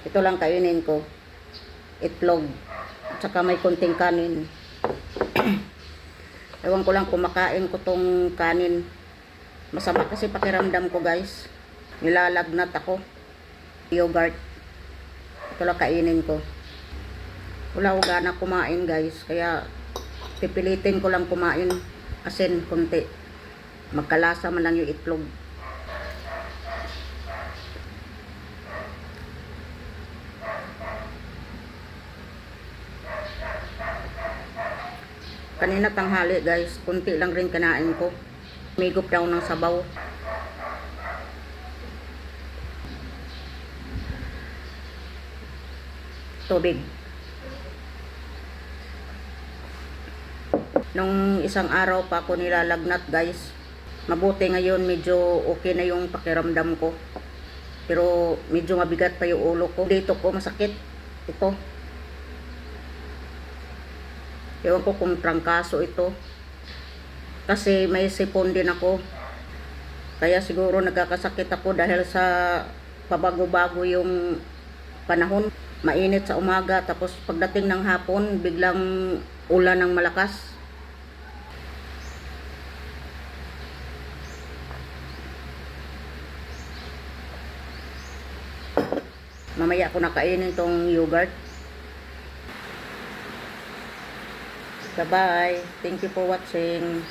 Ito lang kainin ko. Itlog. At saka may konting kanin. Ewan ko lang kumakain ko tong kanin. Masama kasi pakiramdam ko, guys. Nilalagnat ako. Yogurt. Ito lang kainin ko. Wala ko gana kumain, guys. Kaya pipilitin ko lang kumain. Asin, konti. Magkalasa man lang yung itlog. Kanina tanghali, guys, kunti lang rin kinain ko. Migop daw ng sabaw. Tubig. Nung isang araw pa ako nilalagnat, guys. Mabuti ngayon, medyo okay na yung pakiramdam ko. Pero medyo mabigat pa yung ulo ko. Dito ko masakit. Ito. Ewan ko kung trangkaso ito. Kasi may sipon din ako. Kaya siguro nagkakasakit ako dahil sa pabago-bago yung panahon. Mainit sa umaga, tapos pagdating ng hapon, biglang ulan ng malakas. Mamaya ako nakainin tong yogurt. Bye-bye. Thank you for watching.